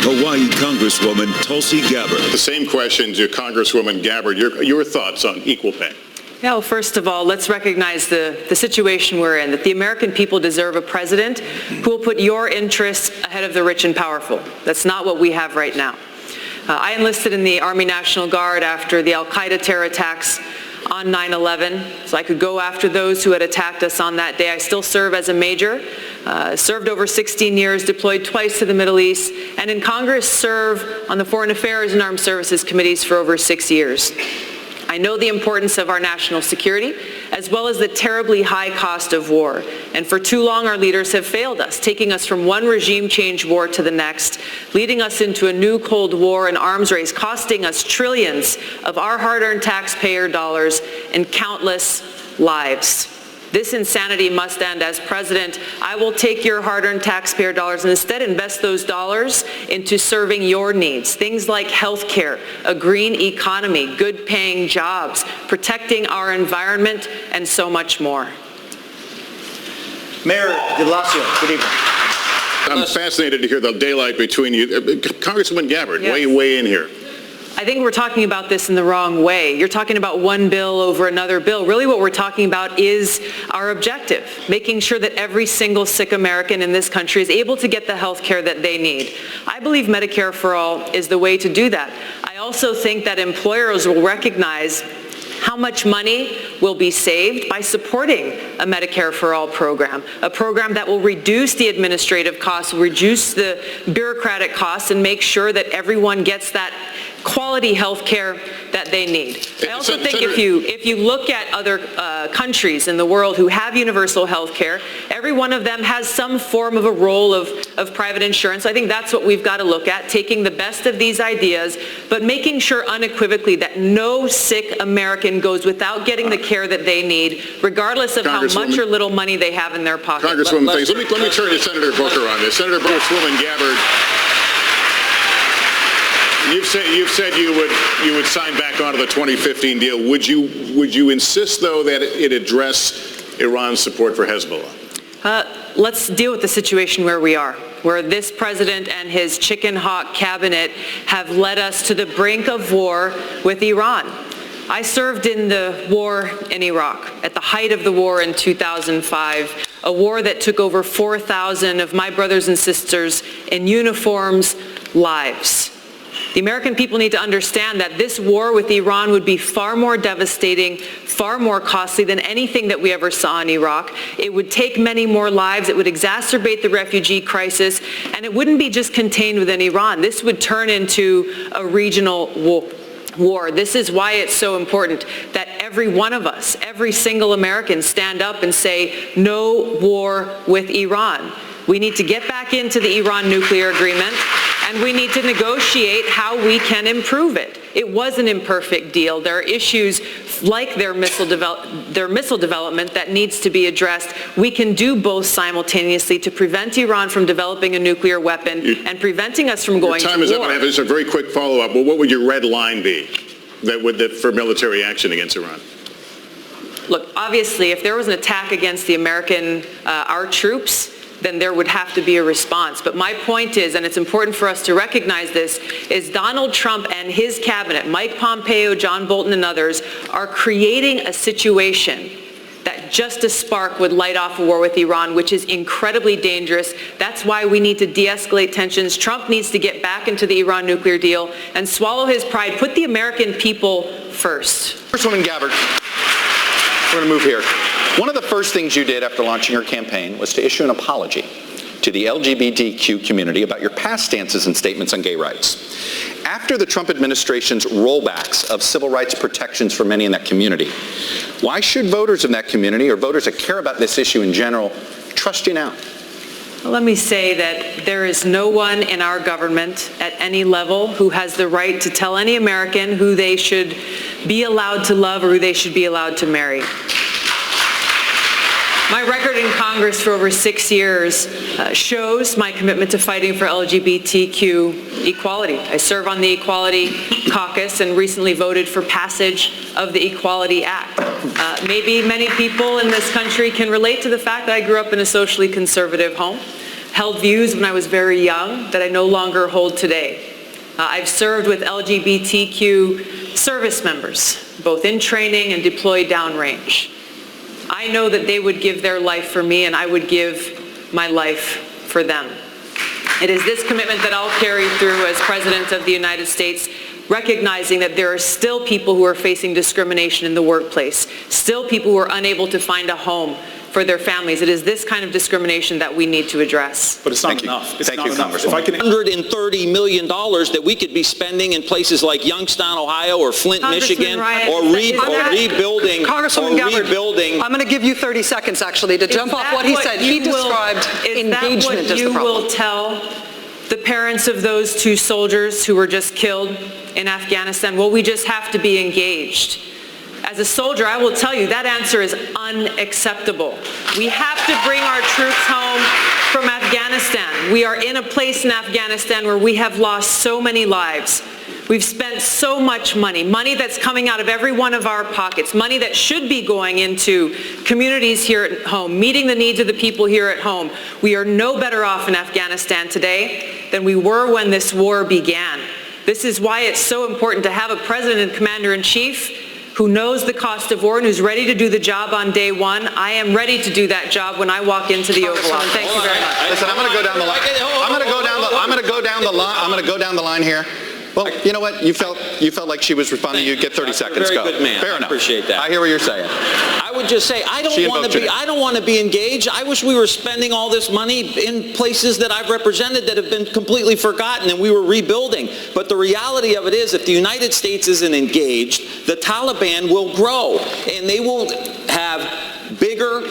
Hawaii Congresswoman Tulsi Gabbard. The same question to Congresswoman Gabbard. Your thoughts on equal pay? Yeah, well, first of all, let's recognize the situation we're in, that the American people deserve a president who will put your interests ahead of the rich and powerful. That's not what we have right now. I enlisted in the Army National Guard after the al-Qaeda terror attacks on 9/11, so I could go after those who had attacked us on that day. I still serve as a major, served over 16 years, deployed twice to the Middle East, and in Congress served on the Foreign Affairs and Armed Services Committees for over 6 years. I know the importance of our national security, as well as the terribly high cost of war. And for too long, our leaders have failed us, taking us from one regime change war to the next, leading us into a new Cold War and arms race, costing us trillions of our hard-earned taxpayer dollars and countless lives. This insanity must end. As president, I will take your hard-earned taxpayer dollars and instead invest those dollars into serving your needs. Things like health care, a green economy, good-paying jobs, protecting our environment, and so much more. Mayor de Blasio, good evening. I'm fascinated to hear the daylight between you. Congresswoman Gabbard, Yes. weigh in here. I think we're talking about this in the wrong way. You're talking about one bill over another bill. Really what we're talking about is our objective, making sure that every single sick American in this country is able to get the health care that they need. I believe Medicare for All is the way to do that. I also think that employers will recognize how much money will be saved by supporting a Medicare for All program, a program that will reduce the administrative costs, reduce the bureaucratic costs, and make sure that everyone gets that quality health care that they need. I also think if you look at other countries in the world who have universal health care, every one of them has some form of a role of private insurance. I think that's what we've got to look at, taking the best of these ideas, but making sure unequivocally that no sick American goes without getting the care that they need, regardless of how much or little money they have in their pocket. Congresswoman, thanks. Let me turn to Senator Booker on this. Senator Congresswoman Gabbard, you've said you would sign back onto the 2015 deal. Would you insist, though, that it address Iran's support for Hezbollah? Let's deal with the situation where we are, where this president and his chicken hawk cabinet have led us to the brink of war with Iran. I served in the war in Iraq at the height of the war in 2005, a war that took over 4,000 of my brothers and sisters in uniforms lives. The American people need to understand that this war with Iran would be far more devastating, far more costly than anything that we ever saw in Iraq. It would take many more lives. It would exacerbate the refugee crisis, and it wouldn't be just contained within Iran. This would turn into a regional war. This is why it's so important that every one of us, every single American, stand up and say, no war with Iran. We need to get back into the Iran nuclear agreement, and we need to negotiate how we can improve it. It was an imperfect deal. There are issues like their missile development that needs to be addressed. We can do both simultaneously to prevent Iran from developing a nuclear weapon and preventing us from going to war. Your time is up, and I have just a very quick follow-up. Well, what would your red line be for military action against Iran? Look, obviously, if there was an attack against the our troops, then there would have to be a response. But my point is, and it's important for us to recognize this, is Donald Trump and his cabinet, Mike Pompeo, John Bolton, and others, are creating a situation that just a spark would light off a war with Iran, which is incredibly dangerous. That's why we need to de-escalate tensions. Trump needs to get back into the Iran nuclear deal and swallow his pride. Put the American people first. Congresswoman Gabbard, we're going to move here. One of the first things you did after launching your campaign was to issue an apology to the LGBTQ community about your past stances and statements on gay rights. After the Trump administration's rollbacks of civil rights protections for many in that community, why should voters in that community, or voters that care about this issue in general, trust you now? Well, let me say that there is no one in our government at any level who has the right to tell any American who they should be allowed to love or who they should be allowed to marry. My record in Congress for over 6 years shows my commitment to fighting for LGBTQ equality. I serve on the Equality Caucus and recently voted for passage of the Equality Act. Maybe many people in this country can relate to the fact that I grew up in a socially conservative home, held views when I was very young that I no longer hold today. I've served with LGBTQ service members, both in training and deployed downrange. I know that they would give their life for me, and I would give my life for them. It is this commitment that I'll carry through as President of the United States, recognizing that there are still people who are facing discrimination in the workplace, still people who are unable to find a home for their families. It is this kind of discrimination that we need to address. But it's not enough. It's Thank not you, enough. Congresswoman. If I can $130 million that we could be spending in places like Youngstown, Ohio, or Flint, Congressman Michigan, Ryan, or rebuilding. Congresswoman Gabbard, I'm going to give you 30 seconds, actually, to jump off what he said. He described engagement as the problem. Is that what you will tell the parents of those 2 soldiers who were just killed in Afghanistan? Well, we just have to be engaged. As a soldier, I will tell you that answer is unacceptable. We have to bring our troops home from Afghanistan. We are in a place in Afghanistan where we have lost so many lives. We've spent so much money, money that's coming out of every one of our pockets, money that should be going into communities here at home, meeting the needs of the people here at home. We are no better off in Afghanistan today than we were when this war began. This is why it's so important to have a president and commander-in-chief who knows the cost of war and who's ready to do the job on day one. I am ready to do that job when I walk into the Oval Office. Thank you very much. Listen, I'm going to go down the line. I'm going to go down the line here. Well, you know what? You felt like she was responding. You get 30 seconds. Go. Very good man. Fair enough. I appreciate that. I hear what you're saying. I would just say, I don't want to be engaged. I wish we were spending all this money in places that I've represented that have been completely forgotten and we were rebuilding. But the reality of it is, if the United States isn't engaged, the Taliban will grow and they will have bigger,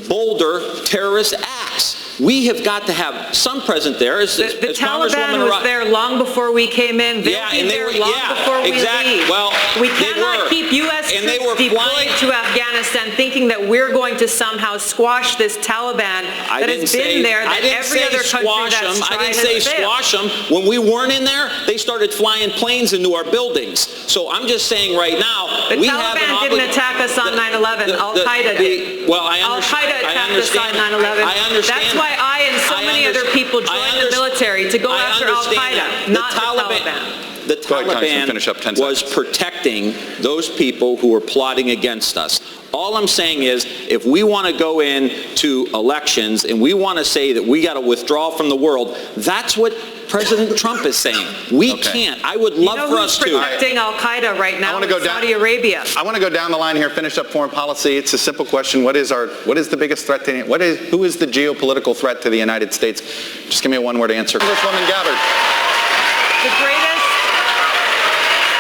bolder terrorist acts. We have got to have some present there. The Taliban was there long before we came in. They'll be there long before we leave. Well, we cannot keep U.S. troops deployed to Afghanistan thinking that we're going to somehow squash this Taliban that has been there, that every other country that's tried has failed. I didn't say squash them. When we weren't in there, they started flying planes into our buildings. So I'm just saying right now, the Taliban didn't attack us on 9/11. Al-Qaeda did. Well, I understand. Al-Qaeda attacked us on 9/11. I understand. That's why I and so many other people joined the military to go after Al-Qaeda, not the Taliban. The Taliban was protecting those people who were plotting against us. All I'm saying is, if we want to go into elections and we want to say that we got to withdraw from the world, that's what President Trump is saying. We can't. I would love for us to. You know who's protecting Al-Qaeda right now? Saudi Arabia. I want to go down the line here, finish up foreign policy. It's a simple question. What is the biggest threat to who is the geopolitical threat to the United States? Just give me a one-word answer. Congresswoman Gabbard. The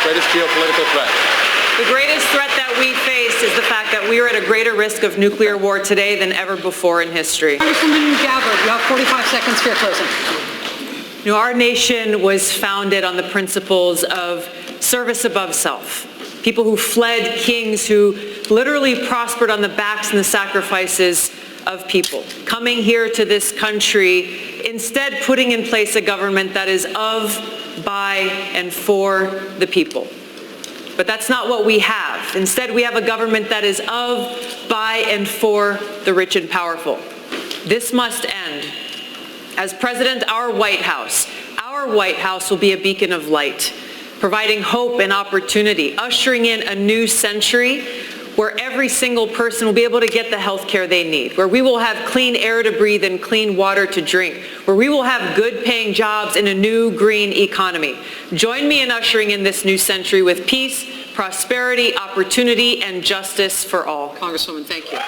greatest geopolitical threat. The greatest threat that we face is the fact that we are at a greater risk of nuclear war today than ever before in history. Congresswoman Gabbard, you have 45 seconds for your closing. You know, our nation was founded on the principles of service above self. People who fled kings who literally prospered on the backs and the sacrifices of people. Coming here to this country, instead putting in place a government that is of, by, and for the people. But that's not what we have. Instead, we have a government that is of, by, and for the rich and powerful. This must end. As President, our White House will be a beacon of light, providing hope and opportunity, ushering in a new century where every single person will be able to get the health care they need, where we will have clean air to breathe and clean water to drink, where we will have good paying jobs in a new green economy. Join me in ushering in this new century with peace, prosperity, opportunity, and justice for all. Congresswoman, thank you.